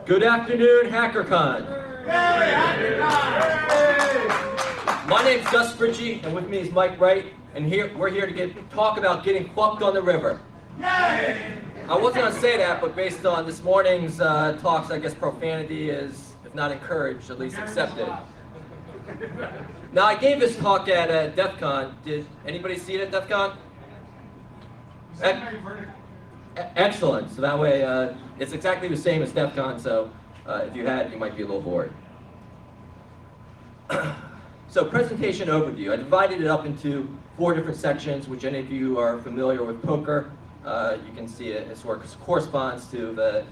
Good afternoon, HackerCon. My name's GusFristschie, and with me is Mike Wright, and we're here to talk about getting fucked on the river. I wasn't going to say that, but based on this morning's talks, I guess profanity is, if not encouraged, at least accepted. Now, I gave this talk at DEF CON. Did anybody see it at DEF CON? Excellent. So that way, it's exactly the same as DEF CON, so if you had, you might be a little bored. So presentation overview. I divided it up into 4 different sections, which any of you are familiar with poker. You can see it sort of corresponds to the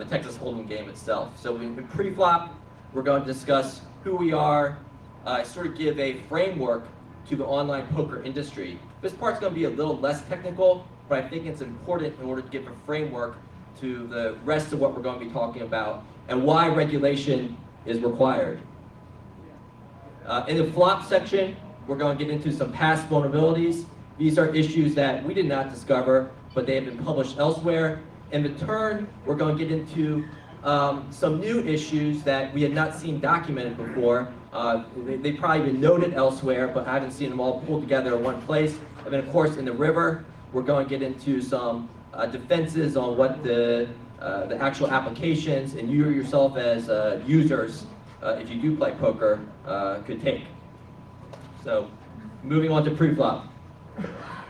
Texas Hold'em game itself. So in pre-flop, we're going to discuss who we are, sort of give a framework to the online poker industry. This part's going to be a little less technical, but I think it's important in order to give a framework to the rest of what we're going to be talking about and why regulation is required. In the flop section, we're going to get into some past vulnerabilities. These are issues that we did not discover, but they have been published elsewhere. In the turn, we're going to get into some new issues that we had not seen documented before. They've probably been noted elsewhere, but I haven't seen them all pulled together in one place. And then, of course, in the river, we're going to get into some defenses on what the actual applications and you yourself as users, if you do play poker, could take. So, moving on to pre-flop.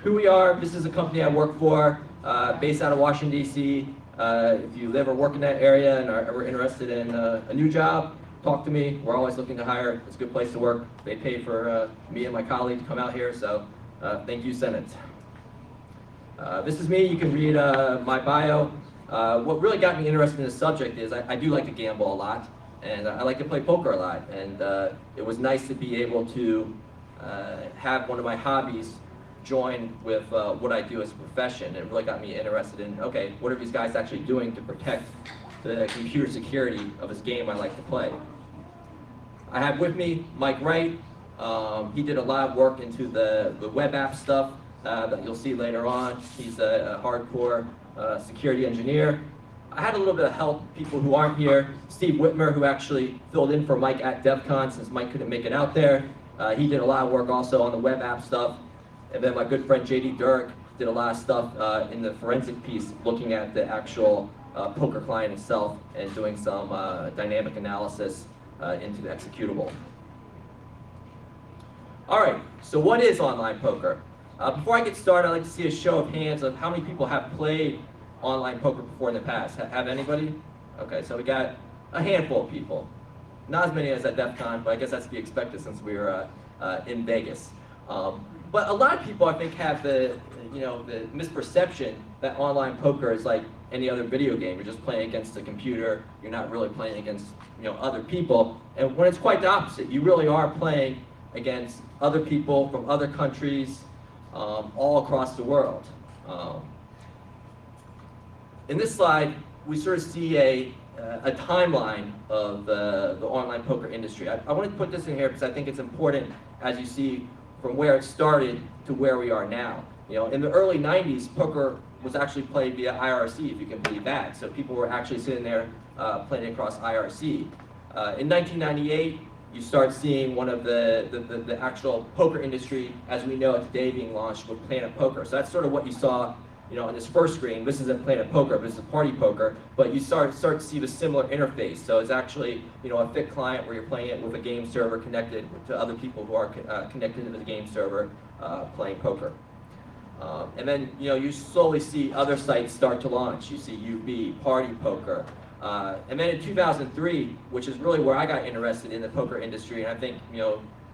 Who we are, this is a company I work for, based out of Washington, D.C. If you live or work in that area and are ever interested in a new job, talk to me. We're always looking to hire. It's a good place to work. They pay for me and my colleague to come out here, so thank you, Senate. This is me. You can read my bio. What really got me interested in this subject is I do like to gamble a lot, and I like to play poker a lot, and it was nice to be able to have one of my hobbies join with what I do as a profession. It really got me interested in, okay, what are these guys actually doing to protect the computer security of this game I like to play? I have with me Mike Wright. He did a lot of work into the web app stuff that you'll see later on. He's a hardcore security engineer. I had a little bit of help, people who aren't here. Steve Whitmer, who actually filled in for Mike at DEF CON since Mike couldn't make it out there. He did a lot of work also on the web app stuff. And then my good friend JD Dirk did a lot of stuff in the forensic piece, looking at the actual poker client itself and doing some dynamic analysis into the executable. All right, so what is online poker? Before I get started, I'd like to see a show of hands of how many people have played online poker before in the past. Have anybody? Okay, so we got a handful of people. Not as many as at DEF CON, but I guess that's to be expected since we were in Vegas. But a lot of people, I think, have the misperception that online poker is like any other video game. You're just playing against a computer. You're not really playing against other people. And when it's quite the opposite, you really are playing against other people from other countries, all across the world. In this slide, we sort of see a timeline of the online poker industry. I wanted to put this in here because I think it's important as you see from where it started to where we are now. In the early 90s, poker was actually played via IRC, if you can believe that. So people were actually sitting there playing across IRC. In 1998, you start seeing one of the actual poker industry as we know it today being launched with Planet Poker. So that's sort of what you saw on this first screen. This isn't Planet Poker, this is Party Poker, but you start to see the similar interface. So it's actually a fit client where you're playing it with a game server connected to other people who are connected to the game server playing poker. And then you slowly see other sites start to launch. You see UB, Party Poker. And then in 2003, which is really where I got interested in the poker industry, and I think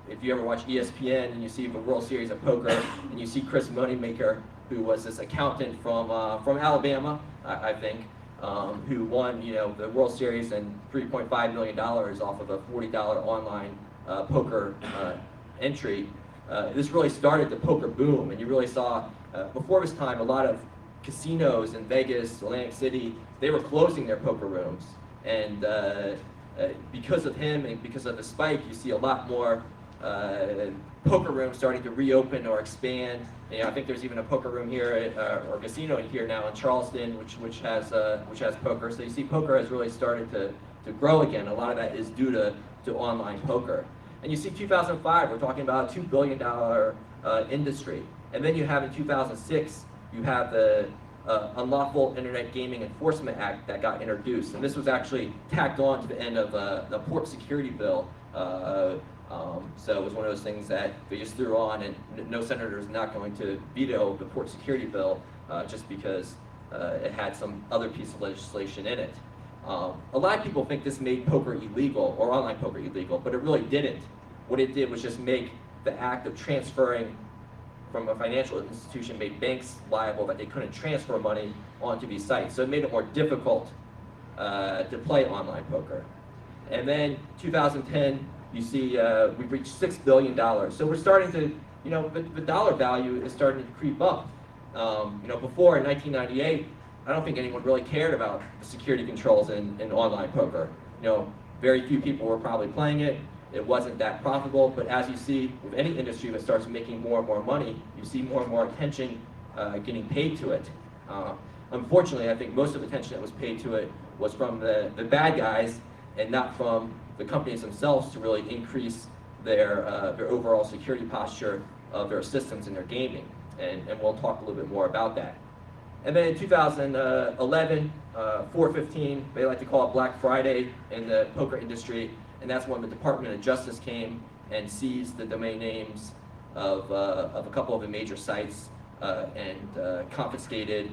if you ever watch ESPN and you see the World Series of Poker and you see Chris Moneymaker, who was this accountant from Alabama, I think, who won the World Series and $3.5 million off of a $40 online poker entry. This really started the poker boom, and you really saw before this time a lot of casinos in Vegas, Atlantic City, they were closing their poker rooms, and because of him and because of the spike, you see a lot more poker rooms starting to reopen or expand. You know, I think there's even a poker room here or casino here now in Charleston, which has poker. So you see, poker has really started to grow again. A lot of that is due to online poker. And you see, 2005, we're talking about a $2 billion industry. And then you have in 2006, you have the Unlawful Internet Gaming Enforcement Act that got introduced. And this was actually tacked on to the end of the port security bill. So it was one of those things that they just threw on, and no senator is not going to veto the port security bill just because it had some other piece of legislation in it. A lot of people think this made poker illegal, or online poker illegal, but it really didn't. What it did was just make the act of transferring from a financial institution made banks liable that they couldn't transfer money onto these sites. So it made it more difficult to play online poker. And then 2010, you see we've reached $6 billion. So we're starting to, you know, the dollar value is starting to creep up. You know, before in 1998, I don't think anyone really cared about the security controls in online poker. You know, very few people were probably playing it. It wasn't that profitable, but as you see with any industry that starts making more and more money, you see more and more attention getting paid to it. Unfortunately, I think most of the attention that was paid to it was from the bad guys and not from the companies themselves to really increase their overall security posture of their systems and their gaming. And we'll talk a little bit more about that. And then in 2011, 4/15, they like to call it Black Friday in the poker industry, and that's when the Department of Justice came and seized the domain names of a couple of the major sites and confiscated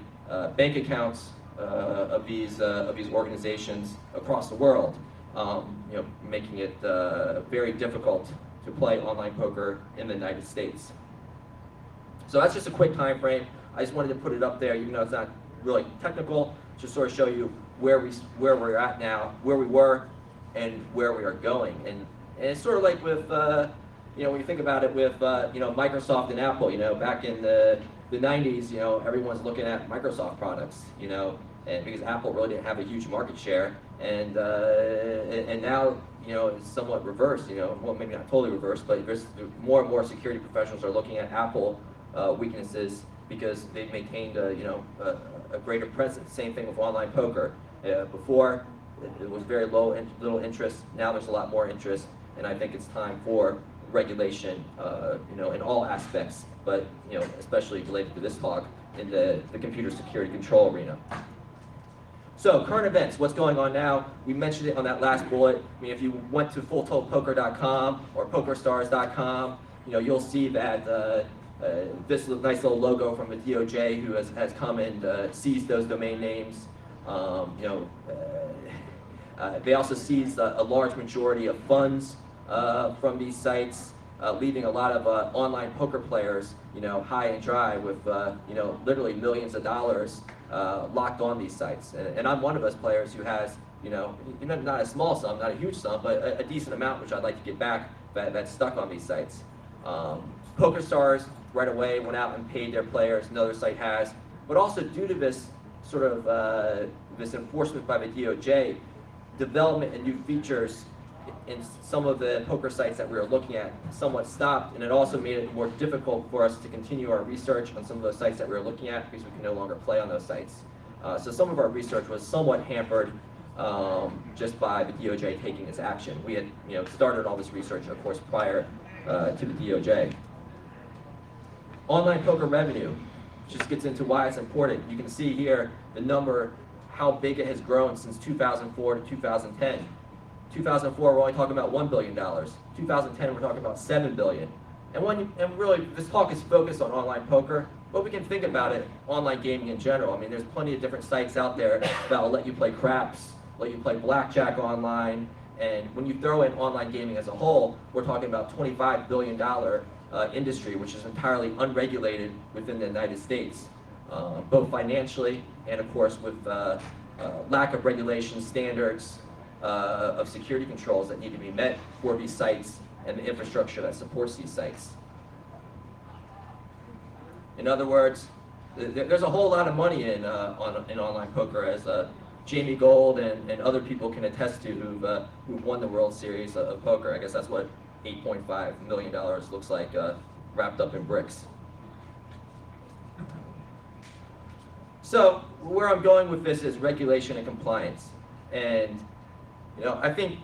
bank accounts of these organizations across the world, you know, making it very difficult to play online poker in the United States. So that's just a quick time frame. I just wanted to put it up there, even though it's not really technical, just sort of show you where we're at now, where we were, and where we are going. And it's sort of like with, you know, when you think about it with, you know, Microsoft and Apple, you know, back in the 90s, you know, everyone's looking at Microsoft products, you know, and because Apple really didn't have a huge market share. And now, you know, it's somewhat reversed, you know, well, maybe not totally reversed, but there's more and more security professionals are looking at Apple weaknesses because they've maintained you know, a greater presence. Same thing with online poker. Before, it was very little interest. Now there's a lot more interest, and I think it's time for regulation, you know, in all aspects, but, you know, especially related to this talk in the computer security control arena. So, current events, what's going on now? We mentioned it on that last bullet. I mean, if you went to fulltiltpoker.com or pokerstars.com, you know, you'll see that this nice little logo from the DOJ who has come and seized those domain names. You know, they also seized a large majority of funds from these sites, leaving a lot of online poker players, you know, high and dry with, you know, literally millions of dollars locked on these sites. And I'm one of those players who has, you know, not a small sum, not a huge sum, but a decent amount, which I'd like to get back, that's stuck on these sites. PokerStars right away went out and paid their players, another site has, but also due to this sort of this enforcement by the DOJ, development and new features in some of the poker sites that we were looking at somewhat stopped, and it also made it more difficult for us to continue our research on some of those sites that we were looking at because we can no longer play on those sites. So some of our research was somewhat hampered just by the DOJ taking its action. We had, you know, started all this research, of course, prior to the DOJ. Online poker revenue just gets into why it's important. You can see here the number, how big it has grown since 2004 to 2010. 2004, we're only talking about $1 billion. 2010, we're talking about $7 billion. And really, this talk is focused on online poker, but we can think about it, online gaming in general. I mean, there's plenty of different sites out there that will let you play craps, let you play blackjack online, and when you throw in online gaming as a whole, we're talking about $25 billion industry, which is entirely unregulated within the United States, both financially and, of course, with lack of regulation standards of security controls that need to be met for these sites and the infrastructure that supports these sites. In other words, there's a whole lot of money in online poker, as Jamie Gold and other people can attest to who've won the World Series of poker. I guess that's what $8.5 million looks like wrapped up in bricks. So where I'm going with this is regulation and compliance. And I think,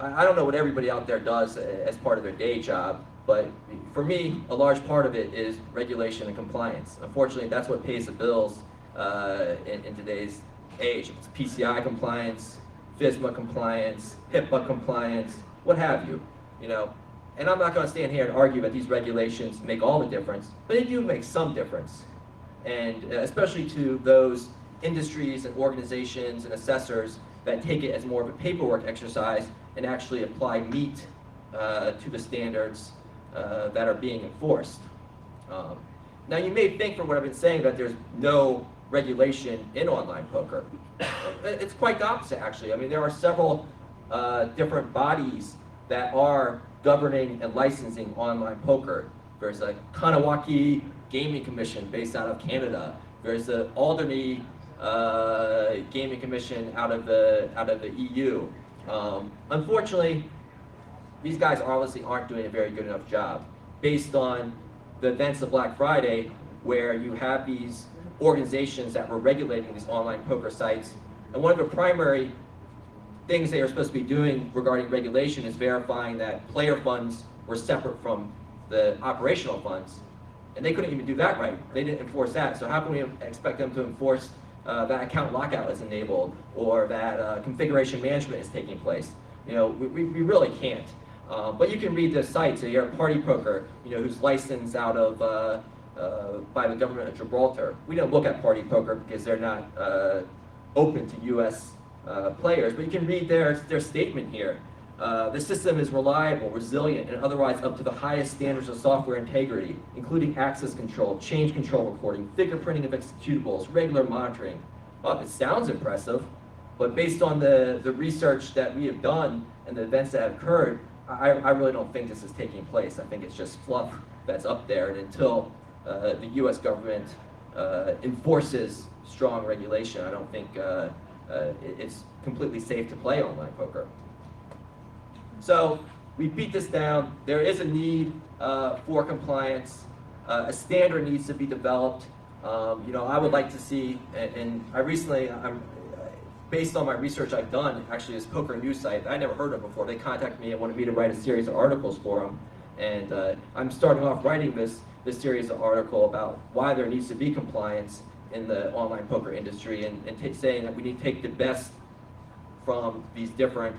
I don't know what everybody out there does as part of their day job, but for me, a large part of it is regulation and compliance. Unfortunately, that's what pays the bills in today's age. It's PCI compliance, FSMA compliance, HIPAA compliance, what have you. And I'm not going to stand here and argue that these regulations make all the difference, but they do make some difference. And especially to those industries and organizations and assessors that take it as more of a paperwork exercise and actually apply meat to the standards that are being enforced. Now you may think from what I've been saying that there's no regulation in online poker. It's quite the opposite, actually. I mean, there are several different bodies that are governing and licensing online poker. There's a Kanawaki Gaming Commission based out of Canada. There's the Alderney Gaming Commission out of the EU. Unfortunately, these guys obviously aren't doing a very good enough job based on the events of Black Friday, where you have these organizations that were regulating these online poker sites. And one of the primary things they are supposed to be doing regarding regulation is verifying that player funds were separate from the operational funds. And they couldn't even do that right. They didn't enforce that. So how can we expect them to enforce that account lockout is enabled, or that configuration management is taking place? We really can't. But you can read the sites. So you're Party Poker, who's licensed out of by the government of Gibraltar. We don't look at Party Poker because they're not open to U.S. Players. But you can read their statement here. The system is reliable, resilient, and otherwise up to the highest standards of software integrity, including access control, change control recording, fingerprinting of executables, regular monitoring. Well, it sounds impressive, but based on the research that we have done and the events that have occurred, I really don't think this is taking place. I think it's just fluff that's up there, and until the U.S. government enforces strong regulation, I don't think it's completely safe to play online poker. So we beat this down. There is a need for compliance. A standard needs to be developed. I would like to see, and I recently, based on my research I've done, actually this poker news site that I never heard of before, they contacted me and wanted me to write a series of articles for them. And I'm starting off writing this series of article about why there needs to be compliance in the online poker industry, and saying that we need to take the best from these different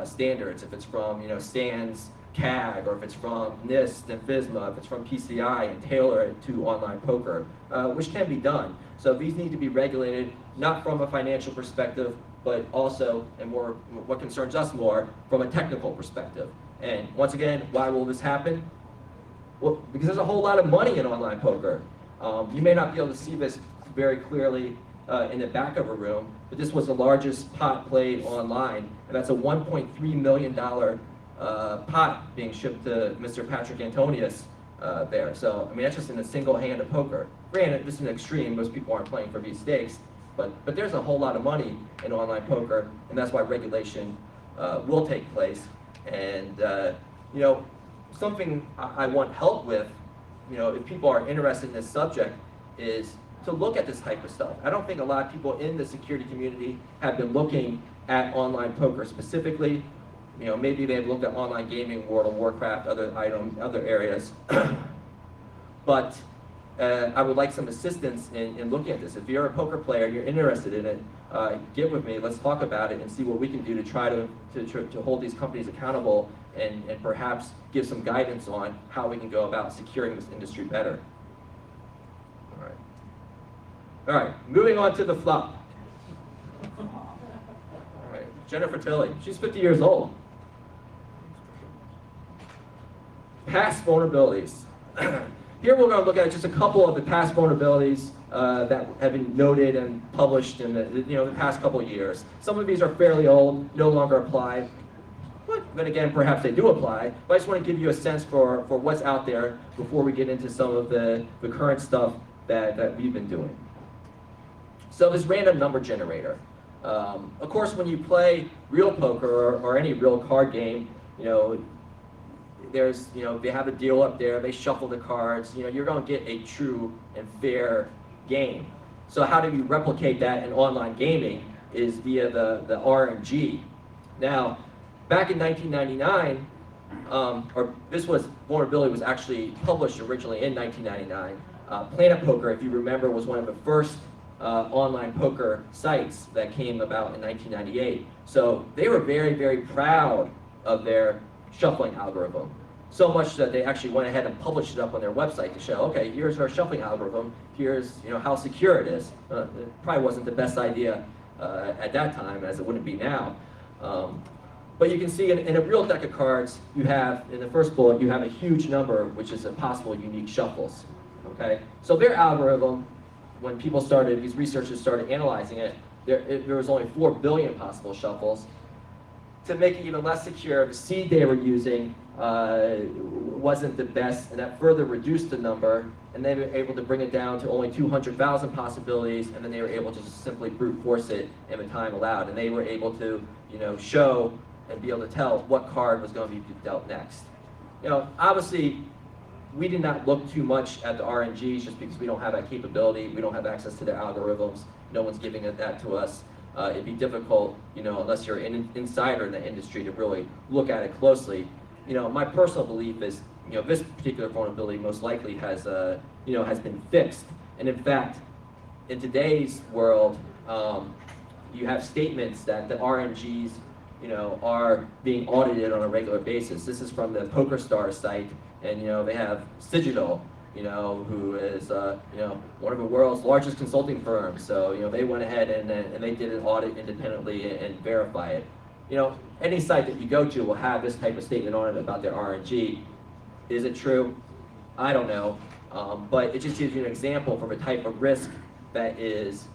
standards. If it's from STANS, CAG, or if it's from NIST and FSMA, if it's from PCI, and tailor it to online poker, which can be done. So these need to be regulated, not from a financial perspective, but also, and more, what concerns us more, from a technical perspective. And once again, why will this happen? Well, because there's a whole lot of money in online poker. You may not be able to see this very clearly in the back of a room, but this was the largest pot played online, and that's a $1.3 million pot being shipped to Mr. Patrick Antonius there. So, I mean, that's just in a single hand of poker. Granted, this is an extreme, most people aren't playing for these stakes, but there's a whole lot of money in online poker, and that's why regulation will take place. And, something I want help with, if people are interested in this subject, is to look at this type of stuff. I don't think a lot of people in the security community have been looking at online poker specifically. Maybe they've looked at online gaming, World of Warcraft, other areas. But I would like some assistance in looking at this. If you're a poker player and you're interested in it, get with me, let's talk about it and see what we can do to try to hold these companies accountable and perhaps give some guidance on how we can go about securing this industry better. All right, moving on to the flop. All right, Jennifer Tilley, she's 50 years old. Past vulnerabilities. Here we're going to look at just a couple of the past vulnerabilities that have been noted and published in the past couple of years. Some of these are fairly old, no longer apply. But then again, perhaps they do apply. But I just want to give you a sense for what's out there before we get into some of the current stuff that we've been doing. So this random number generator. Of course, when you play real poker or any real card game, there's, they have a deal up there, they shuffle the cards, you're going to get a true and fair game. So how do you replicate that in online gaming is via the RNG. Now, back in 1999, vulnerability was actually published originally in 1999. Planet Poker, if you remember, was one of the first online poker sites that came about in 1998. So they were very, very proud of their shuffling algorithm. So much that they actually went ahead and published it up on their website to show, okay, here's our shuffling algorithm, here's how secure it is. It probably wasn't the best idea at that time, as it wouldn't be now. But you can see in a real deck of cards, you have, in the first bullet, you have a huge number, which is possible unique shuffles. Okay? So their algorithm, when these researchers started analyzing it, there was only 4 billion possible shuffles. To make it even less secure, the seed they were using wasn't the best, and that further reduced the number, and they were able to bring it down to only 200,000 possibilities, and then they were able to just simply brute force it in the time allowed, and they were able to, show and be able to tell what card was going to be dealt next. Obviously, we did not look too much at the RNGs just because we don't have that capability. We don't have access to their algorithms. No one's giving that to us. It'd be difficult, unless you're an insider in the industry, to really look at it closely. My personal belief is, this particular vulnerability most likely has been fixed. And in fact, in today's world, you have statements that the RNGs, are being audited on a regular basis. This is from the PokerStars site, and they have Cigital, who is one of the world's largest consulting firms. So they went ahead and they did an audit independently and verify it. Any site that you go to will have this type of statement on it about their RNG. Is it true? I don't know, but it just gives you an example from a type of risk that is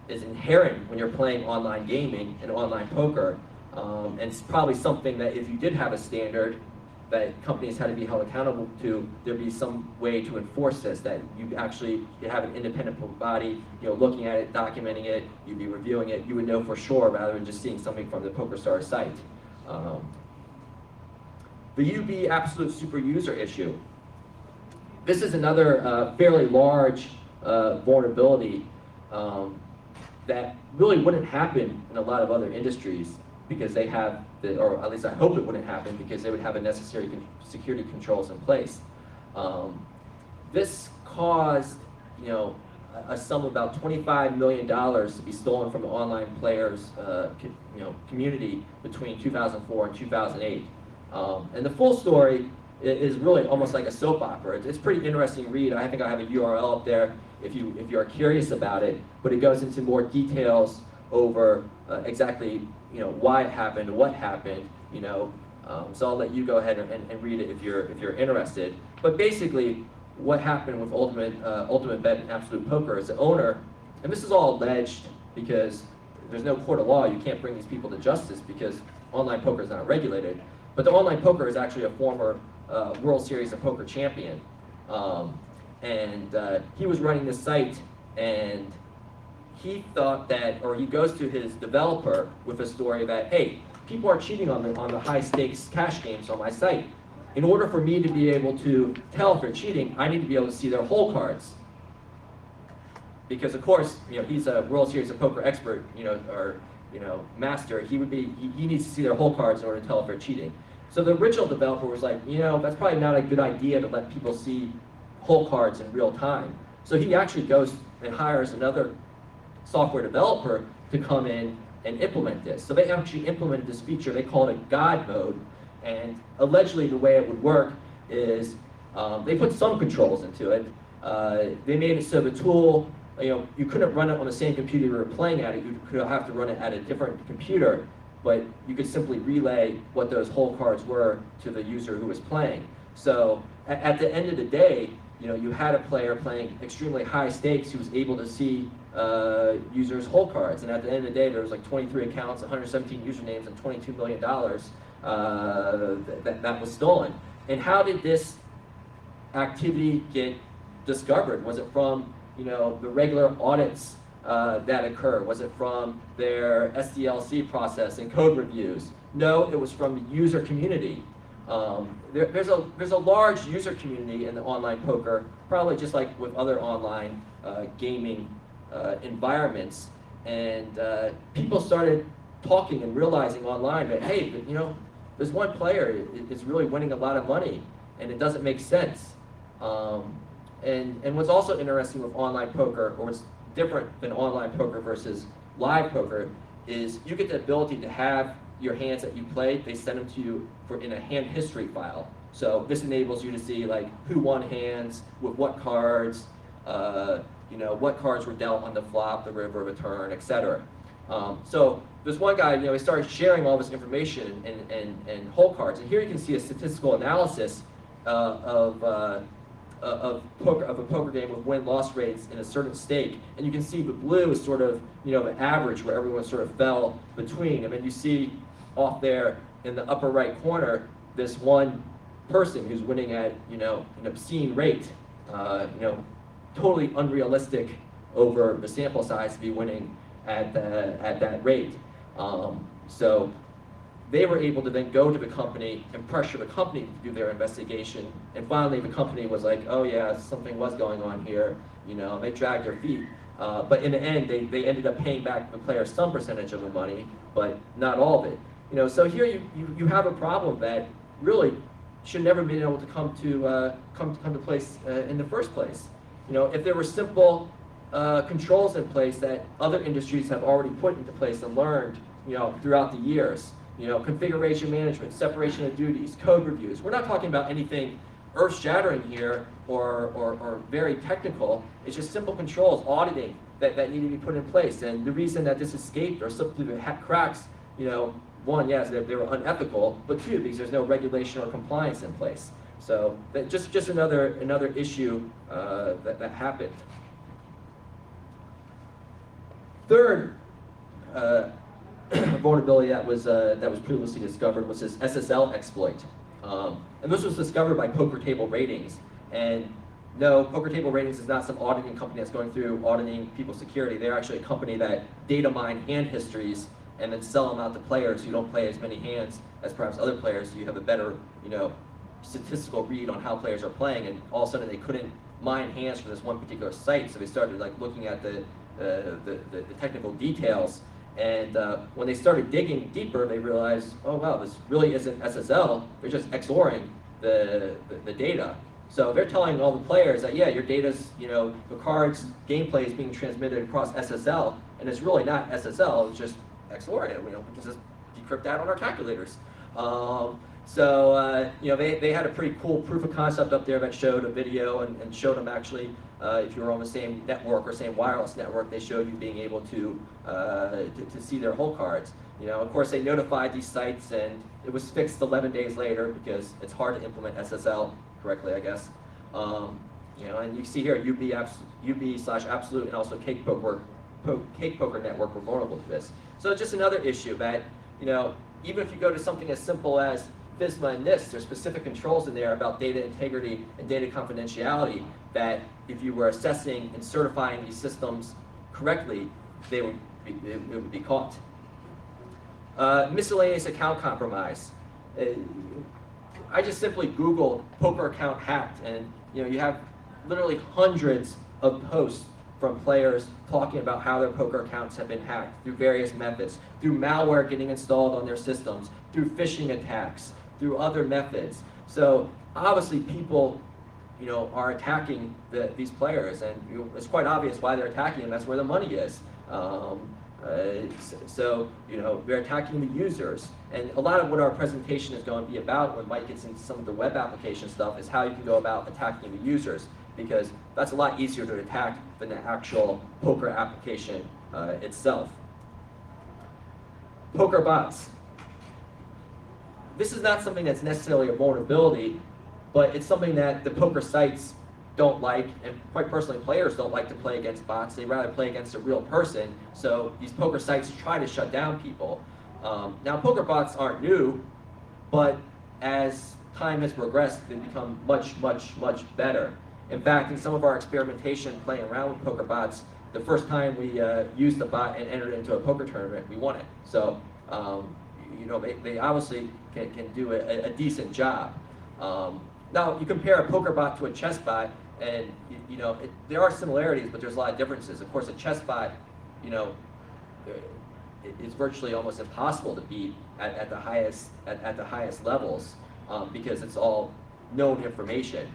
inherent when you're playing online gaming and online poker. And it's probably something that if you did have a standard that companies had to be held accountable to, there'd be some way to enforce this, that you have an independent body, looking at it, documenting it, you'd be reviewing it, you would know for sure rather than just seeing something from the PokerStars site. The UB absolute super user issue. This is another fairly large vulnerability that really wouldn't happen in a lot of other industries, because they have, or at least I hope it wouldn't happen, because they would have the necessary security controls in place. This caused, a sum of about $25 million to be stolen from the online players, community between 2004 and 2008. And the full story is really almost like a soap opera. It's pretty interesting read. I think I have a URL up there if you are curious about it, but it goes into more details over exactly why it happened, what happened, so I'll let you go ahead and read it if you're interested. But basically, what happened with Ultimate Bet and Absolute Poker is the owner, and this is all alleged because there's no court of law, you can't bring these people to justice because online poker is not regulated, but the online poker is actually a former World Series of Poker champion. And he was running this site, and he thought that, or he goes to his developer with a story that, hey, people are cheating on the high stakes cash games on my site. In order for me to be able to tell if they're cheating, I need to be able to see their hole cards. Because of course, he's a World Series of Poker expert, or master. He needs to see their hole cards in order to tell if they're cheating. So the original developer was like, that's probably not a good idea to let people see hole cards in real time. So he actually goes and hires another software developer to come in and implement this. So they actually implemented this feature. They call it God mode. And allegedly the way it would work is they put some controls into it. They made it so the tool, you couldn't run it on the same computer you were playing at it. You could have to run it at a different computer, but you could simply relay what those hole cards were to the user who was playing. So at the end of the day, you had a player playing extremely high stakes who was able to see users' hole cards. And at the end of the day, there was like 23 accounts, 117 usernames, and $22 million that was stolen. And how did this activity get discovered? Was it from the regular audits that occur? Was it from their SDLC process and code reviews? No, it was from the user community. There's a large user community in the online poker, probably just like with other online gaming environments, and people started talking and realizing online that, hey, you know, this one player is really winning a lot of money, and it doesn't make sense. And what's also interesting with online poker, or what's different than online poker versus live poker, is you get the ability to have your hands that you play. They send them to you in a hand history file. So this enables you to see like who won hands, with what cards, you know, what cards were dealt on the flop, the river, the turn, etc. So this one guy, you know, he started sharing all this information and hole cards. And here you can see a statistical analysis of a poker game with win-loss rates in a certain stake. And you can see the blue is sort of, you know, the average where everyone sort of fell between. And then you see off there in the upper right corner, this one person who's winning at, you know, an obscene rate, you know, totally unrealistic over the sample size to be winning at that rate. So they were able to then go to the company and pressure the company to do their investigation. And finally, the company was like, oh yeah, something was going on here. You know, they dragged their feet. But in the end, they ended up paying back the player some percentage of the money, but not all of it. You know, so here you have a problem that really should never have been able to come to place in the first place. You know, if there were simple controls in place that other industries have already put into place and learned, you know, throughout the years. You know, configuration management, separation of duties, code reviews. We're not talking about anything earth-shattering here or very technical. It's just simple controls, auditing that need to be put in place. And the reason that this escaped or slipped through the cracks, you know, one, yes, they were unethical, but two, because there's no regulation or compliance in place. So that just another issue that happened. Third vulnerability that was previously discovered was this SSL exploit, and this was discovered by Poker Table Ratings. And no, Poker Table Ratings is not some auditing company that's going through auditing people's security. They're actually a company that data mine hand histories and then sell them out to players who don't play as many hands as perhaps other players, so you have a better, you know, statistical read on how players are playing. And all of a sudden they couldn't mine hands from this one particular site, so they started like looking at the technical details. And when they started digging deeper, they realized, oh wow, this really isn't SSL. They're just XORing the data. So they're telling all the players that, yeah, your data's, you know, the card's gameplay is being transmitted across SSL, and it's really not SSL, it's just XORing it. You know, we can just decrypt that on our calculators. So you know, they had a pretty cool proof of concept up there that showed a video and showed them actually, if you were on the same network or same wireless network, they showed you being able to see their hole cards. You know, of course, they notified these sites, and it was fixed 11 days later because it's hard to implement SSL correctly, I guess. You know, and you see here UB/Absolute and also Cake Poker Network were vulnerable to this. So just another issue that, you know, even if you go to something as simple as FSMA and NIST, there's specific controls in there about data integrity and data confidentiality that if you were assessing and certifying these systems correctly, it would be caught. Miscellaneous account compromise. I just simply Googled poker account hacked, and you know, you have literally hundreds of posts from players talking about how their poker accounts have been hacked through various methods, through malware getting installed on their systems, through phishing attacks, through other methods. So obviously people, you know, are attacking these players, and you know, it's quite obvious why they're attacking them. That's where the money is. So, you know, they're attacking the users. And a lot of what our presentation is going to be about when Mike gets into some of the web application stuff is how you can go about attacking the users, because that's a lot easier to attack than the actual poker application itself. Poker bots. This is not something that's necessarily a vulnerability, but it's something that the poker sites don't like, and quite personally, players don't like to play against bots. They rather play against a real person. So these poker sites try to shut down people. Now, poker bots aren't new, but as time has progressed, they've become much, much, much better. In fact, in some of our experimentation playing around with poker bots, the first time we used the bot and entered into a poker tournament, we won it. So they obviously can do a decent job. Now, you compare a poker bot to a chess bot, and there are similarities, but there's a lot of differences. Of course, a chess bot, it's virtually almost impossible to beat at the highest levels because it's all known information.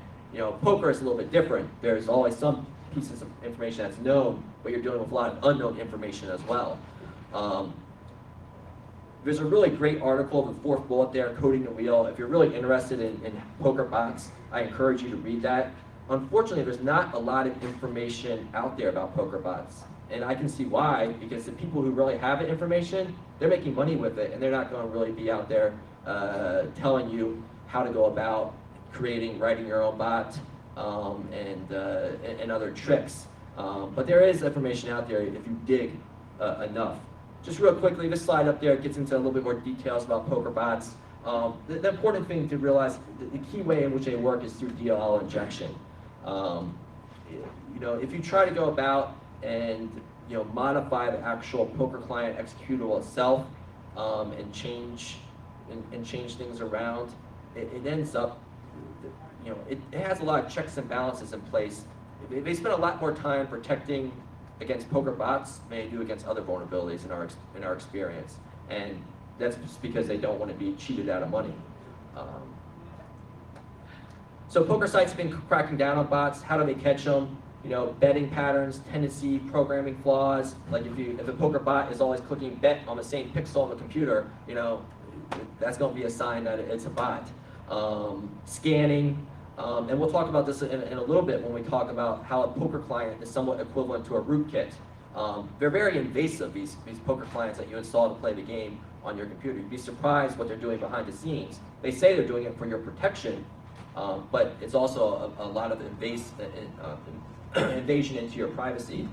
Poker is a little bit different. There's always some pieces of information that's known, but you're dealing with a lot of unknown information as well. There's a really great article, the fourth bullet there, Coding the Wheel. If you're really interested in poker bots, I encourage you to read that. Unfortunately, there's not a lot of information out there about poker bots. And I can see why, because the people who really have the information, they're making money with it, and they're not going to really be out there telling you how to go about writing your own bot and other tricks. But there is information out there if you dig enough. Just real quickly, this slide up there gets into a little bit more details about poker bots. The important thing to realize, the key way in which they work is through DLL injection. If you try to go about and modify the actual poker client executable itself and change things around, it ends up, it has a lot of checks and balances in place. They spend a lot more time protecting against poker bots than they do against other vulnerabilities in our experience, and that's just because they don't want to be cheated out of money. So poker sites have been cracking down on bots. How do they catch them? Betting patterns, tendency, programming flaws. Like if a poker bot is always clicking bet on the same pixel on the computer, that's going to be a sign that it's a bot. Scanning, and we'll talk about this in a little bit when we talk about how a poker client is somewhat equivalent to a rootkit. They're very invasive, these poker clients that you install to play the game on your computer. You'd be surprised what they're doing behind the scenes. They say they're doing it for your protection, but it's also a lot of invasion into your privacy.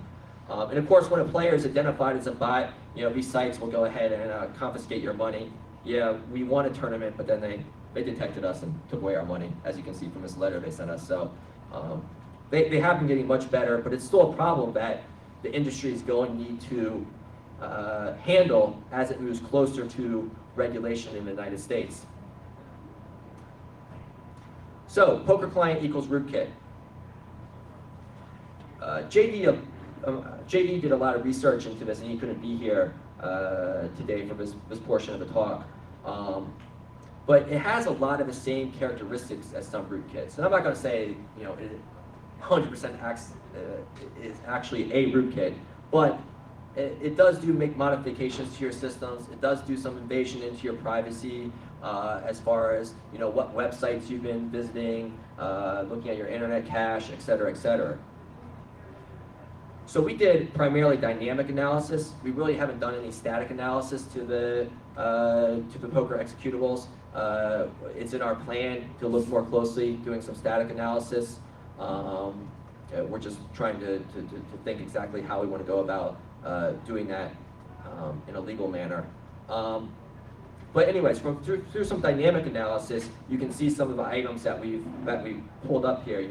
And of course, when a player is identified as a bot, these sites will go ahead and confiscate your money. Yeah, we won a tournament, but then they detected us and took away our money, as you can see from this letter they sent us. So they have been getting much better, but it's still a problem that the industry is going to need to handle as it moves closer to regulation in the United States. So poker client equals rootkit. JD did a lot of research into this, and he couldn't be here today for this portion of the talk. But it has a lot of the same characteristics as some rootkits. And I'm not going to say, it 100% is actually a rootkit, but it does make modifications to your systems. It does do some invasion into your privacy as far as what websites you've been visiting, looking at your internet cache, et cetera, et cetera. So we did primarily dynamic analysis. We really haven't done any static analysis to the poker executables. It's in our plan to look more closely, doing some static analysis. We're just trying to think exactly how we want to go about doing that in a legal manner. But anyways, through some dynamic analysis, you can see some of the items that we pulled up here.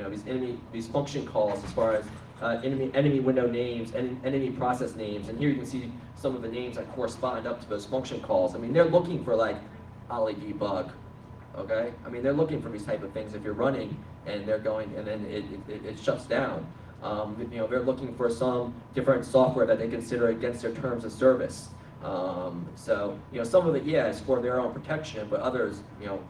These function calls as far as enemy window names, enemy process names, and here you can see some of the names that correspond up to those function calls. I mean, they're looking for like ollie debug, okay? I mean, they're looking for these type of things if you're running and they're going, and then it shuts down. They're looking for some different software that they consider against their terms of service. So some of it, yeah, is for their own protection, but others,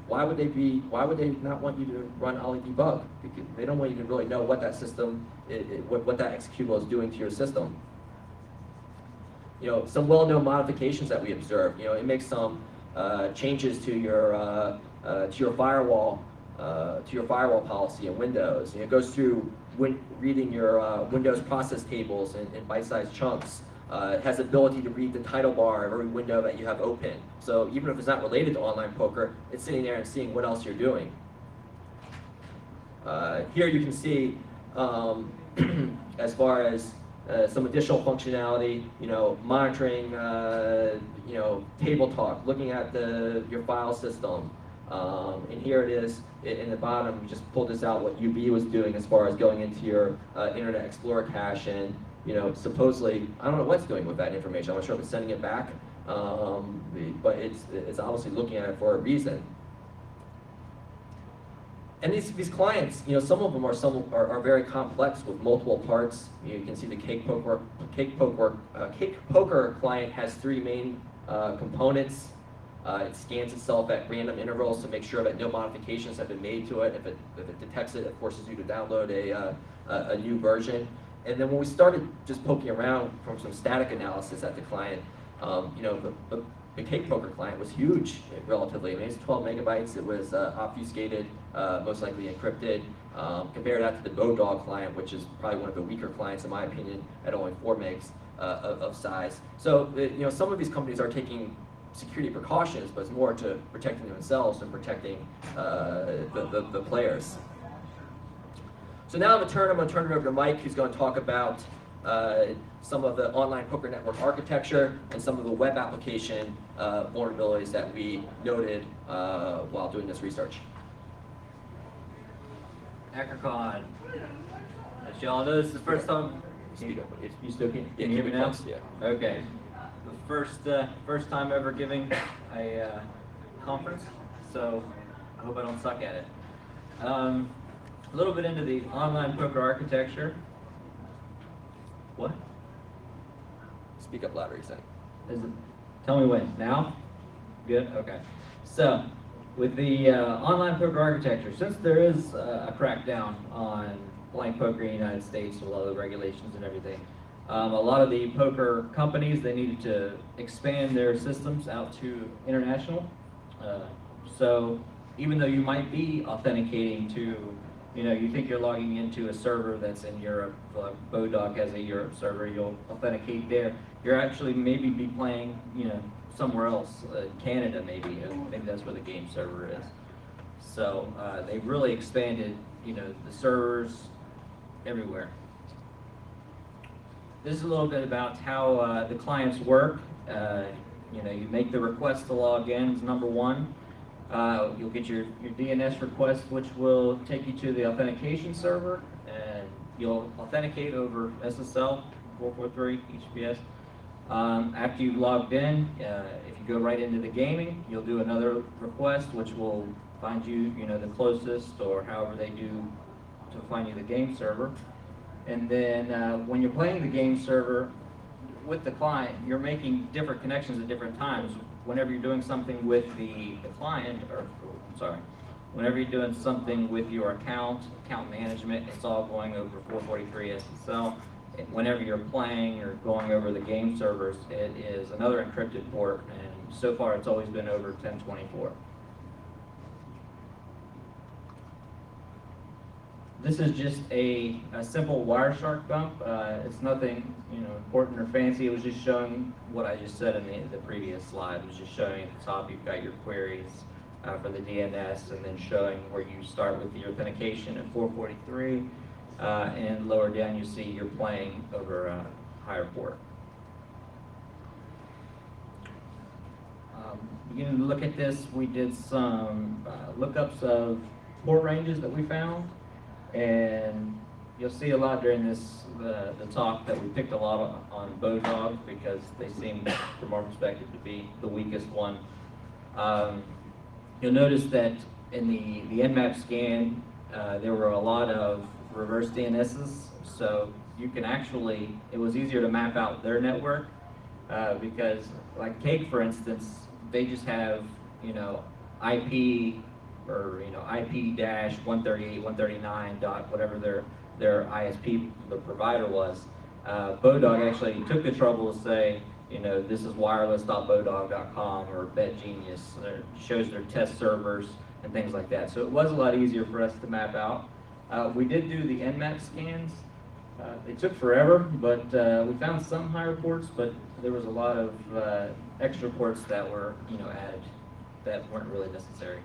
why would they not want you to run ollie debug? Because they don't want you to really know what that system, what that executable is doing to your system. Some well-known modifications that we observed. It makes some changes to your firewall policy in Windows. It goes through reading your Windows process tables in bite-sized chunks. It has the ability to read the title bar of every window that you have open. So even if it's not related to online poker, it's sitting there and seeing what else you're doing. Here you can see, as far as some additional functionality, monitoring, table talk, looking at your file system. And here it is in the bottom. We just pulled this out, what UB was doing as far as going into your Internet Explorer cache and supposedly, I don't know what's doing with that information. I'm not sure if it's sending it back but it's obviously looking at it for a reason. And these clients, some of them are very complex with multiple parts. You can see the cake poker client has 3 main components. It scans itself at random intervals to make sure that no modifications have been made to it. If it detects it, it forces you to download a new version. And then when we started just poking around from some static analysis at the client, the cake poker client was huge, relatively. I mean, it's 12 megabytes. It was obfuscated, most likely encrypted. Compare that to the Bodog client, which is probably one of the weaker clients, in my opinion, at only 4 megs of size. So, some of these companies are taking security precautions, but it's more to protecting themselves and protecting the players. So now I'm going to turn it over to Mike, who's going to talk about some of the online poker network architecture and some of the web application vulnerabilities that we noted while doing this research. HackerCon. As you all know, this is the first time. You still can you hear me now? Yeah. Okay. The first time ever giving a conference, so I hope I don't suck at it. A little bit into the online poker architecture. What? Speak up louder, you said. Tell me when. Now? Good? Okay. So, with the online poker architecture, since there is a crackdown on blind poker in the United States, with all the regulations and everything, a lot of the poker companies, they needed to expand their systems out to international. So, even though you might be authenticating to, you think you're logging into a server that's in Europe, Bodog has a Europe server, you'll authenticate there. You're actually maybe be playing, somewhere else, Canada maybe. I think that's where the game server is. So they've really expanded, the servers everywhere. This is a little bit about how the clients work. You make the request to log in is number one. You'll get your DNS request, which will take you to the authentication server, and you'll authenticate over SSL 443 HTTPS. After you've logged in, if you go right into the gaming, you'll do another request, which will find you, the closest, or however they do to find you the game server. And then when you're playing the game server with the client, you're making different connections at different times. Whenever you're doing something with the client, whenever you're doing something with your account management, it's all going over 443 SSL. Whenever you're playing or going over the game servers, it is another encrypted port, and so far it's always been over 1024. This is just a simple Wireshark dump. It's nothing important or fancy. It was just showing what I just said in the previous slide. It was just showing at the top you've got your queries for the DNS, and then showing where you start with the authentication at 443, and lower down you see you're playing over a higher port. Beginning to look at this, we did some lookups of port ranges that we found. And you'll see a lot during the talk that we picked a lot on Bodog, because they seem, from our perspective, to be the weakest one. You'll notice that in the Nmap scan, there were a lot of reverse DNSs, so you can actually, it was easier to map out their network, because like Cake, for instance, they just have, IP, or IP-138, 139 dot whatever their ISP, the provider was. Bodog actually took the trouble to say, this is wireless.bodog.com or BetGenius. It shows their test servers and things like that. So it was a lot easier for us to map out. We did do the Nmap scans. They took forever, but we found some higher ports, but there was a lot of extra ports that were added that weren't really necessary.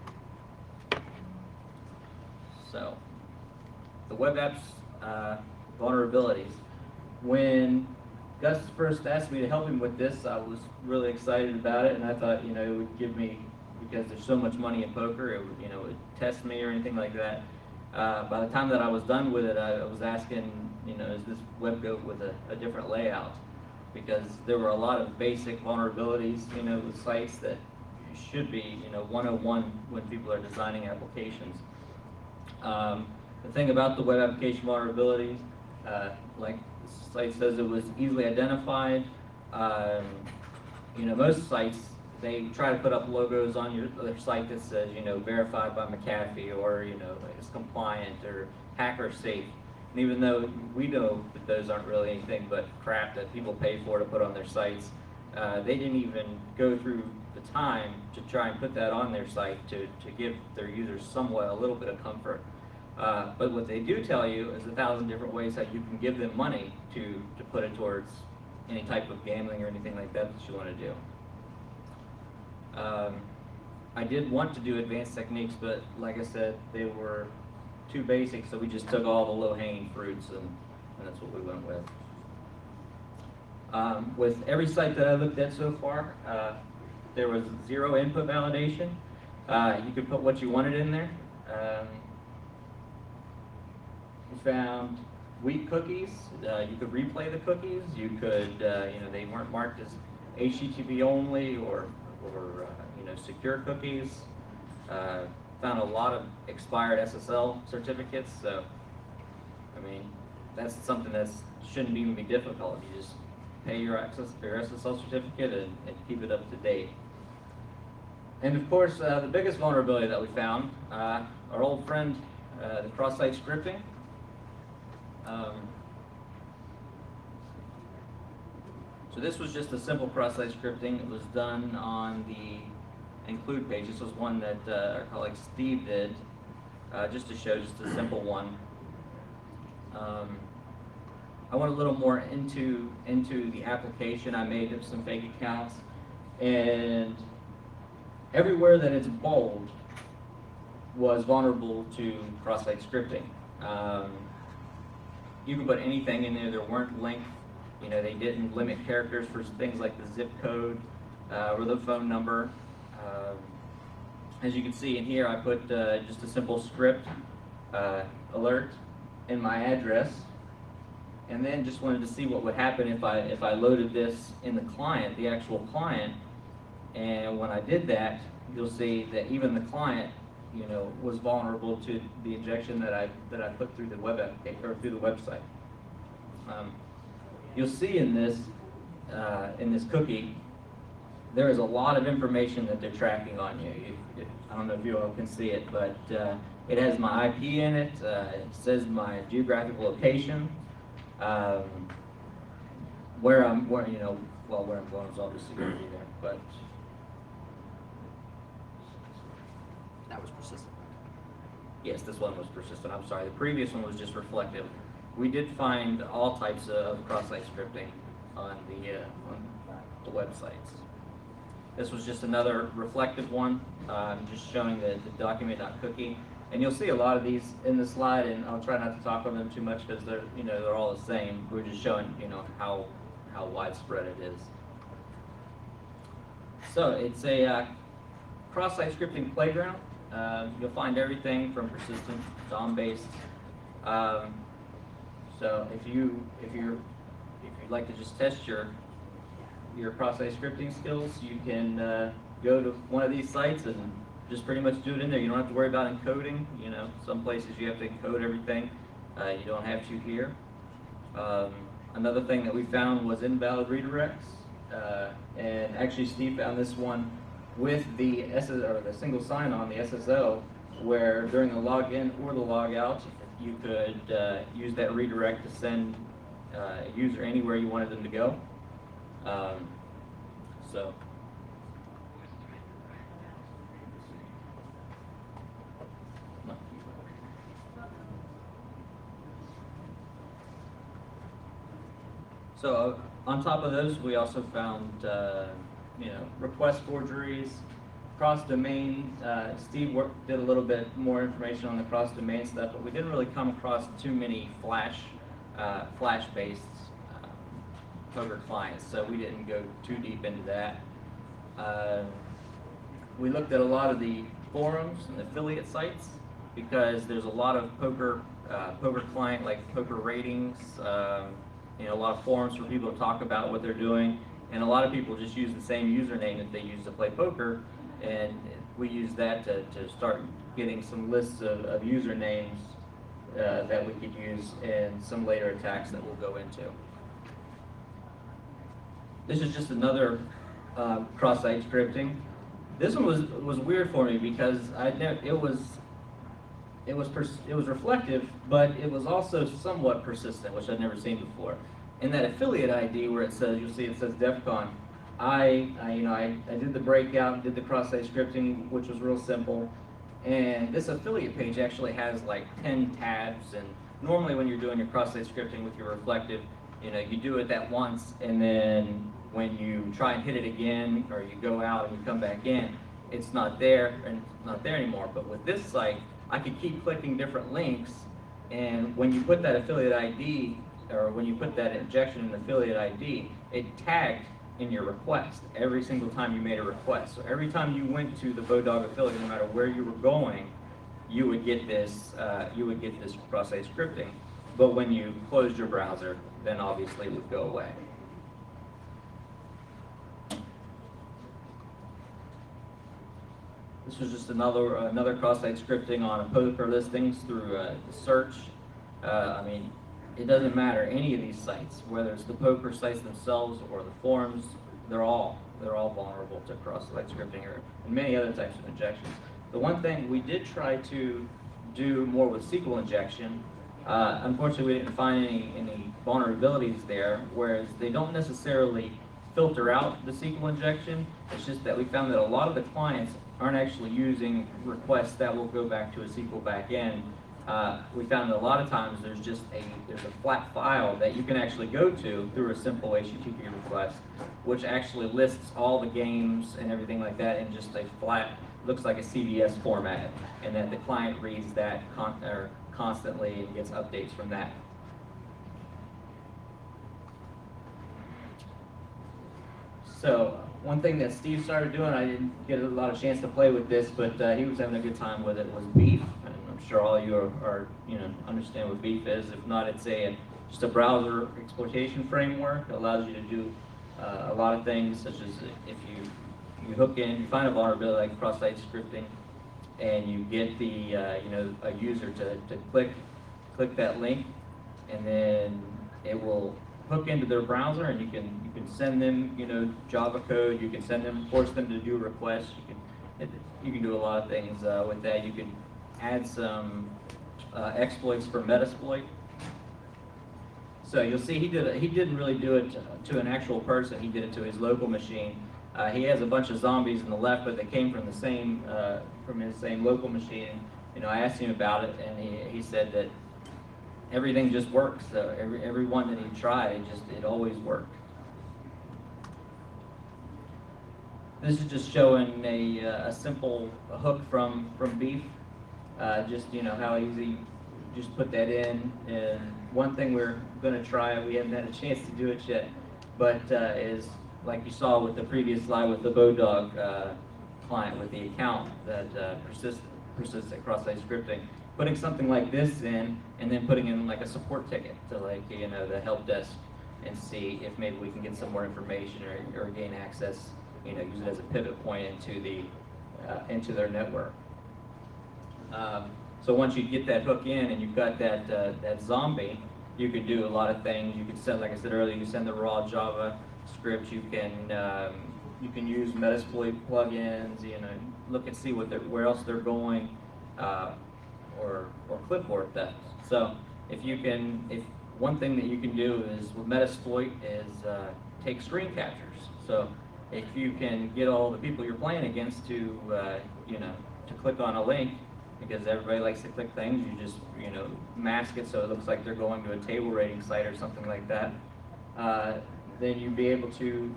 So, the web apps vulnerabilities. When Gus first asked me to help him with this, I was really excited about it, and I thought, it would give me, because there's so much money in poker, it would, it would test me or anything like that. By the time that I was done with it, I was asking, is this web goat with a different layout? because there were a lot of basic vulnerabilities, you know, with sites that should be, you know, 101 when people are designing applications. The thing about the web application vulnerabilities, like the site says, it was easily identified. You know, most sites, they try to put up logos on their site that says, you know, verified by McAfee, or, you know, it's compliant or hacker safe. And even though we know that those aren't really anything but crap that people pay for to put on their sites, they didn't even go through the time to try and put that on their site to give their users somewhat a little bit of comfort. But what they do tell you is 1,000 different ways how you can give them money to put it towards any type of gambling or anything like that you want to do. I did want to do advanced techniques, but like I said, they were too basic, so we just took all the low-hanging fruits, and that's what we went with. With every site that I looked at so far, there was 0 input validation. You could put what you wanted in there. We found weak cookies. You could replay the cookies. You could, you know, they weren't marked as HTTP only or you know, secure cookies. Found a lot of expired SSL certificates. So, I mean, that's something that shouldn't even be difficult. You just pay your SSL certificate and keep it up to date. And of course, the biggest vulnerability that we found, our old friend, the cross-site scripting. So this was just a simple cross-site scripting. It was done on the include page. This was one that our colleague Steve did, just to show just a simple one. I went a little more into the application. I made up some fake accounts, and everywhere that it's bold was vulnerable to cross-site scripting. You could put anything in there. There weren't linked. You know, they didn't limit characters for things like the zip code or the phone number. As you can see in here, I put just a simple script alert in my address, and then just wanted to see what would happen if I loaded this in the client, the actual client. And when I did that, you'll see that even the client, you know, was vulnerable to the injection that I put through the web application or through the website. You'll see in this cookie, there is a lot of information that they're tracking on you. I don't know if you all can see it, but it has my IP in it. It says my geographic location, where I'm going is obviously going to be there, but. That was persistent. Yes, this one was persistent. I'm sorry. The previous one was just reflective. We did find all types of cross-site scripting on the websites. This was just another reflective one, just showing the document.cookie. And you'll see a lot of these in the slide, and I'll try not to talk on them too much because they're all the same. We're just showing how widespread it is. So it's a cross-site scripting playground. You'll find everything from persistent to DOM-based. So if you'd like to just test your cross-site scripting skills, you can go to one of these sites and just pretty much do it in there. You don't have to worry about encoding. You know, some places you have to encode everything. You don't have to here. Another thing that we found was invalid redirects, and actually Steve found this one with the single sign-on, the SSL, where during the login or the logout, you could use that redirect to send a user anywhere you wanted them to go. So on top of those, we also found request forgeries, cross-domain. Steve did a little bit more information on the cross-domain stuff, but we didn't really come across too many Flash-based poker clients, so we didn't go too deep into that. We looked at a lot of the forums and affiliate sites because there's a lot of poker client, like poker ratings, a lot of forums for people to talk about what they're doing, and a lot of people just use the same username that they use to play poker, and we use that to start getting some lists of usernames that we could use in some later attacks that we'll go into. This is just another cross-site scripting. This one was weird for me because it was reflective, but it was also somewhat persistent, which I'd never seen before. In that affiliate ID where it says, you'll see it says DEF CON, I did the breakout, did the cross-site scripting, which was real simple. And this affiliate page actually has like 10 tabs, and normally when you're doing your cross-site scripting with your reflective, you do it that once, and then when you try and hit it again, or you go out and you come back in, it's not there, and it's not there anymore. But with this site, I could keep clicking different links, and when you put that affiliate ID, or when you put that injection in the affiliate ID, it tagged in your request every single time you made a request. So every time you went to the Bodog affiliate, no matter where you were going, you would get this cross-site scripting. But when you closed your browser, then obviously it would go away. This was just another cross-site scripting on poker listings through the search. I mean, it doesn't matter, any of these sites, whether it's the poker sites themselves or the forums, they're all vulnerable to cross-site scripting and many other types of injections. The one thing we did try to do more with SQL injection, unfortunately we didn't find any vulnerabilities there, whereas they don't necessarily filter out the SQL injection. It's just that we found that a lot of the clients aren't actually using requests that will go back to a SQL backend. We found that a lot of times there's a flat file that you can actually go to through a simple HTTP request, which actually lists all the games and everything like that in just a flat, looks like a CVS format, and then the client reads that constantly and gets updates from that. So one thing that Steve started doing, I didn't get a lot of chance to play with this, but he was having a good time with it, was Beef. And I'm sure all of you are understand what Beef is. If not, it's just a browser exploitation framework. It allows you to do a lot of things, such as if you hook in, you find a vulnerability like cross-site scripting, and you get the a user to click that link, and then it will hook into their browser, and you can send them Java code. You can force them to do requests. You can do a lot of things with that. You can add some exploits for Metasploit. So you'll see he didn't really do it to an actual person. He did it to his local machine. He has a bunch of zombies on the left, but they came from the same from his same local machine. I asked him about it, and he said that everything just works. So every one that he tried, it always worked. This is just showing a simple hook from Beef. Just how easy. Just put that in. And one thing we're going to try, we haven't had a chance to do it yet, but is like you saw with the previous slide with the Bodog client with the account that persistent cross-site scripting. Putting something like this in, and then putting in like a support ticket to the help desk, and see if maybe we can get some more information or gain access. Use it as a pivot point into their network. So once you get that hook in and you've got that zombie, you can do a lot of things. You can send, like I said earlier, you can send the raw Java script. You can use Metasploit plugins. Look and see where else they're going. Or clipboard theft. So if one thing that you can do is with Metasploit is take screen captures. So if you can get all the people you're playing against to click on a link, because everybody likes to click things, you just mask it so it looks like they're going to a table rating site or something like that. Then you'd be able to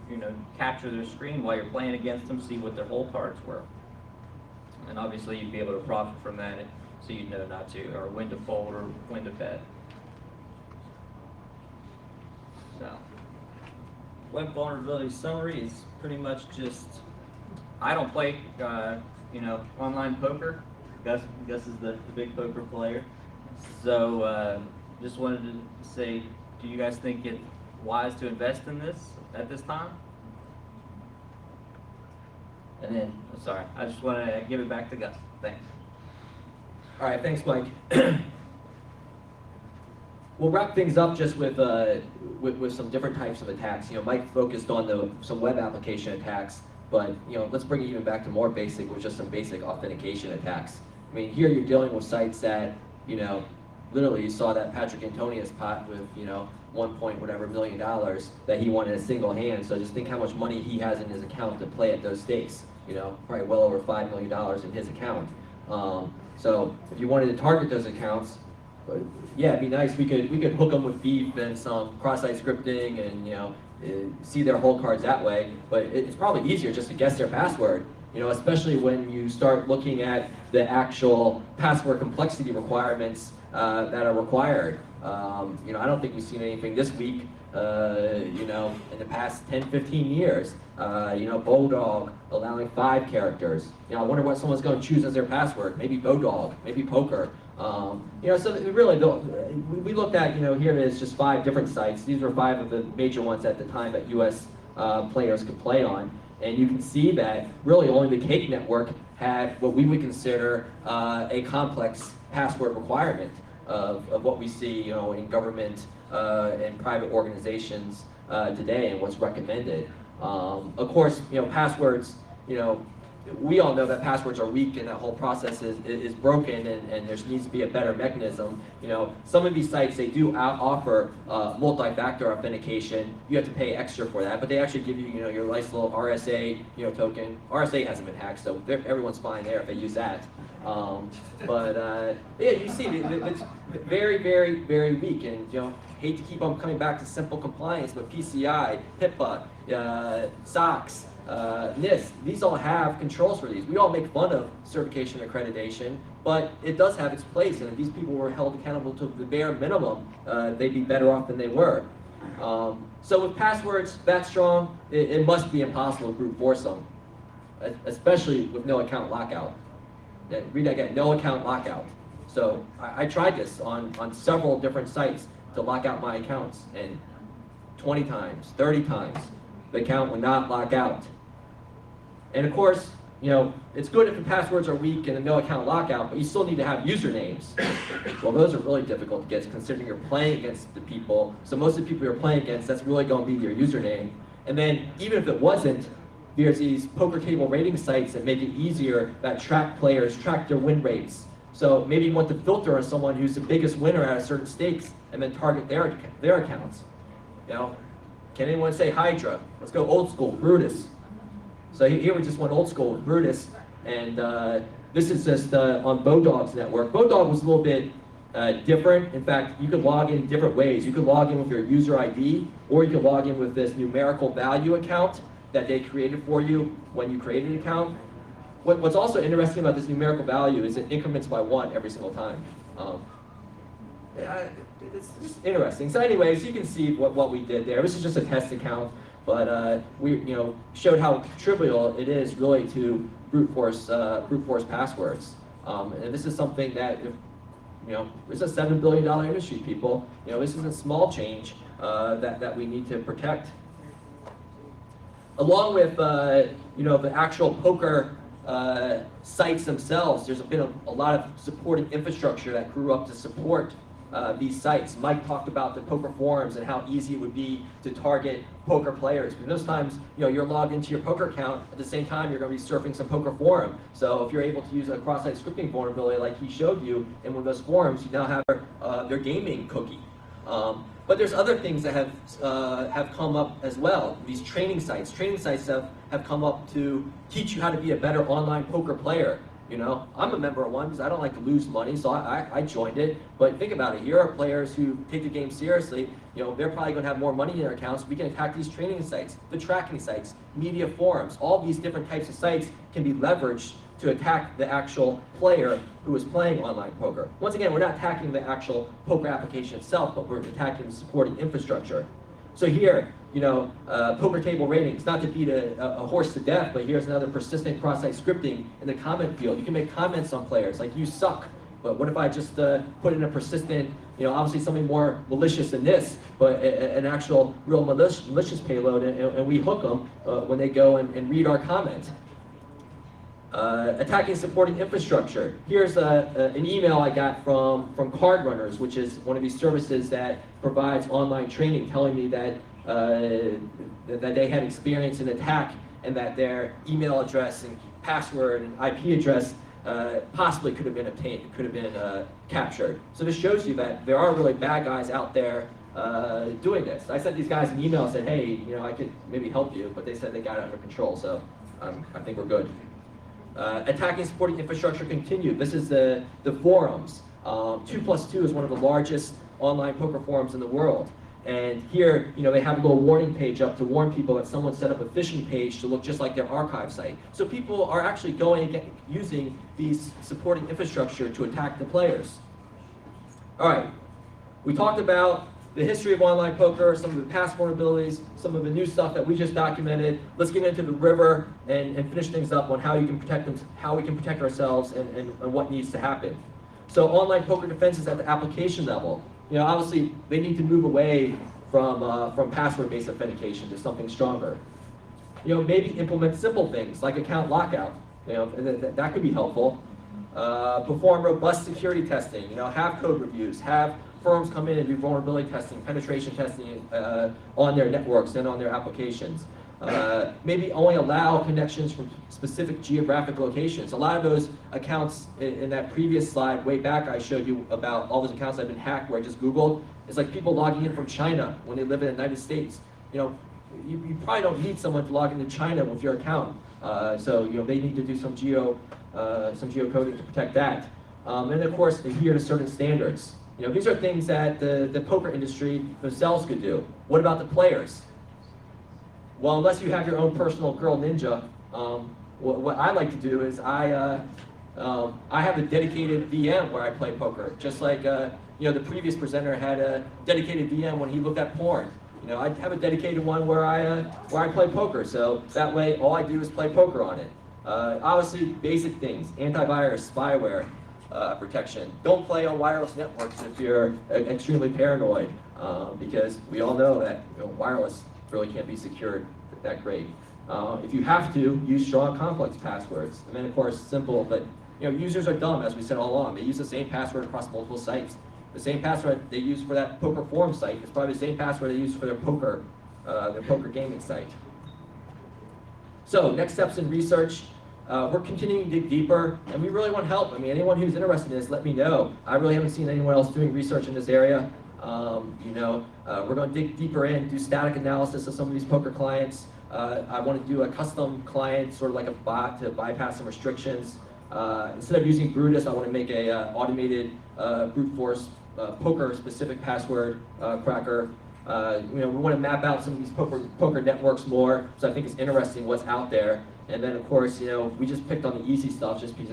capture their screen while you're playing against them, see what their hole cards were, and obviously you'd be able to profit from that. So you know not to, or when to fold, or when to bet. So, web vulnerability summary is pretty much just, I don't play, online poker. Gus is the big poker player. So, just wanted to say, do you guys think it's wise to invest in this at this time? And then, sorry, I just want to give it back to Gus. Thanks. All right, thanks, Mike. We'll wrap things up just with some different types of attacks. Mike focused on some web application attacks, but let's bring it even back to more basic, with just some basic authentication attacks. I mean, here you're dealing with sites that, literally you saw that Patrick Antonius pot with, 1 point whatever million dollars that he won in a single hand. So just think how much money he has in his account to play at those stakes. Probably well over $5 million in his account. So if you wanted to target those accounts, yeah, it'd be nice. We could hook them with beef and some cross-site scripting and see their hold cards that way. But it's probably easier just to guess their password. Especially when you start looking at the actual password complexity requirements that are required. I don't think we've seen anything this week. In the past 10, 15 years. Bodog allowing 5 characters. I wonder what someone's going to choose as their password. Maybe Bodog, maybe poker. So it really we looked at, here it is, just 5 different sites. These were 5 of the major ones at the time that U.S. Players could play on. And you can see that really only the Cake Network had what we would consider a complex password requirement of what we see, in government and private organizations today and what's recommended. Of course, passwords, we all know that passwords are weak and that whole process is broken and there needs to be a better mechanism. Some of these sites, they do offer multi-factor authentication. You have to pay extra for that, but they actually give you, your nice little RSA, token. RSA hasn't been hacked, so everyone's fine there if they use that. Yeah, you see, it's very, very, very weak, and hate to keep on coming back to simple compliance, but PCI, HIPAA, SOX, NIST, these all have controls for these. We all make fun of certification accreditation, but it does have its place, and if these people were held accountable to the bare minimum, they'd be better off than they were. So with passwords that strong, it must be impossible to brute force them, especially with no account lockout. Read that again, no account lockout. So I tried this on several different sites to lock out my accounts, and 20 times, 30 times, the account would not lock out. And of course, it's good if the passwords are weak and a no account lockout, but you still need to have usernames. Well, those are really difficult to get considering you're playing against the people. So most of the people you're playing against, that's really going to be your username. And then even if it wasn't, there's these poker table rating sites that make it easier, that track players, track their win rates. So maybe you want to filter on someone who's the biggest winner at a certain stakes and then target their accounts. Can anyone say Hydra? Let's go old school, Brutus. So here we just went old school with Brutus, and this is just on Bodog's network. Bodog was a little bit different. In fact, you could log in different ways. You could log in with your user ID, or you could log in with this numerical value account that they created for you when you created an account. What's also interesting about this numerical value is it increments by 1 every single time. It's interesting. So anyways, you can see what we did there. This is just a test account, but we showed how trivial it is really to brute force passwords. And this is something that, it's a $7 billion industry, people. This is a small change that we need to protect. Along with the actual poker sites themselves, there's been a lot of supporting infrastructure that grew up to support these sites. Mike talked about the poker forums and how easy it would be to target poker players. Because most times, you're logged into your poker account at the same time you're going to be surfing some poker forum. So if you're able to use a cross-site scripting vulnerability like he showed you in one of those forums, you now have their gaming cookie. But there's other things that have come up as well. These training sites. Training sites have come up to teach you how to be a better online poker player. I'm a member of one because I don't like to lose money, so I joined it. But think about it. Here are players who take the game seriously. They're probably going to have more money in their accounts. We can attack these training sites, the tracking sites, media forums. All these different types of sites can be leveraged to attack the actual player who is playing online poker. Once again, we're not attacking the actual poker application itself, but we're attacking the supporting infrastructure. So here, poker table ratings, not to beat a horse to death, but here's another persistent cross-site scripting in the comment field. You can make comments on players like, you suck, but what if I just put in a persistent, obviously something more malicious than this, but an actual real malicious payload, and we hook them when they go and read our comment. Attacking supporting infrastructure. Here's an email I got from Card Runners, which is one of these services that provides online training, telling me that that they had experienced an attack and that their email address and password and IP address possibly could have been obtained, could have been captured. So this shows you that there are really bad guys out there doing this. I sent these guys an email and said, hey, I could maybe help you, but they said they got it under control, so I think we're good. Attacking supporting infrastructure continued. This is the forums. 2+2 is one of the largest online poker forums in the world. And here, they have a little warning page up to warn people that someone set up a phishing page to look just like their archive site. So people are actually going and using these supporting infrastructure to attack the players. All right, we talked about the history of online poker, some of the past vulnerabilities, some of the new stuff that we just documented. Let's get into the river and finish things up on how you can protect them, how we can protect ourselves, and what needs to happen. So online poker defenses at the application level. Obviously they need to move away from password-based authentication to something stronger. Maybe implement simple things like account lockout. That could be helpful. Perform robust security testing. Have code reviews. Have firms come in and do vulnerability testing, penetration testing on their networks and on their applications. Maybe only allow connections from specific geographic locations. A lot of those accounts in that previous slide way back I showed you about all those accounts that have been hacked where I just Googled. It's like people logging in from China when they live in the United States. You probably don't need someone to log into China with your account. So they need to do some geocoding to protect that. And of course adhere to certain standards. These are things that the poker industry themselves could do. What about the players? Well, unless you have your own personal girl ninja, what I like to do is I have a dedicated VM where I play poker, just like the previous presenter had a dedicated VM when he looked at porn. I have a dedicated one where I play poker, so that way all I do is play poker on it. Obviously, basic things: antivirus, spyware protection. Don't play on wireless networks if you're extremely paranoid, because we all know that wireless really can't be secured that great. If you have to, use strong complex passwords. And then of course, simple, but users are dumb, as we said all along. They use the same password across multiple sites. The same password they use for that poker forum site is probably the same password they use for their poker gaming site. So next steps in research. We're continuing to dig deeper, and we really want help. I mean, anyone who's interested in this, let me know. I really haven't seen anyone else doing research in this area. We're going to dig deeper in, do static analysis of some of these poker clients. I want to do a custom client, sort of like a bot to bypass some restrictions. Instead of using Brutus, I want to make a automated brute force poker-specific password cracker. We want to map out some of these poker networks more, so I think it's interesting what's out there. And then, of course, we just picked on the easy stuff just because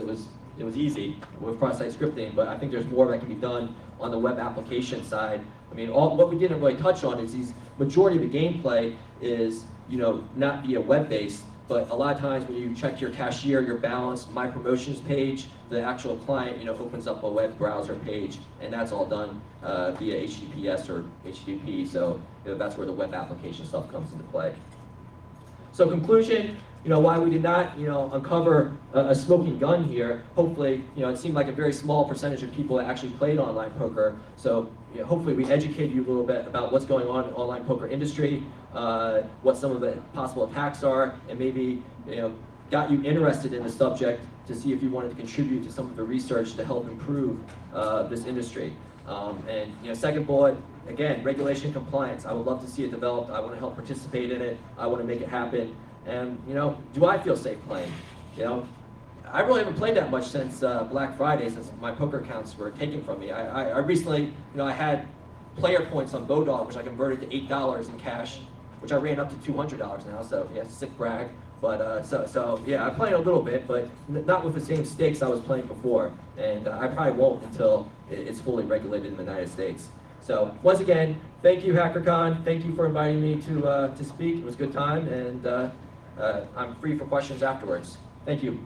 it was easy with cross-site scripting, but I think there's more that can be done on the web application side. I mean, what we didn't really touch on is majority of the gameplay is, not via web-based, but a lot of times when you check your cashier, your balance, my promotions page, the actual client, opens up a web browser page, and that's all done via HTTPS or HTTP, so that's where the web application stuff comes into play. So conclusion, why we did not, uncover a smoking gun here. Hopefully, it seemed like a very small percentage of people that actually played online poker. So hopefully we educated you a little bit about what's going on in the online poker industry, what some of the possible attacks are, and maybe, got you interested in the subject to see if you wanted to contribute to some of the research to help improve this industry. Second bullet, again, regulation compliance. I would love to see it developed. I want to help participate in it. I want to make it happen. And, do I feel safe playing? I really haven't played that much since Black Friday, since my poker accounts were taken from me. I recently, I had player points on Bodog, which I converted to $8 in cash, which I ran up to $200 now, so yeah, sick brag. But, so yeah, I played a little bit, but not with the same stakes I was playing before. And I probably won't until it's fully regulated in the United States. So once again, thank you, HackerCon. Thank you for inviting me to speak. It was a good time, and I'm free for questions afterwards. Thank you.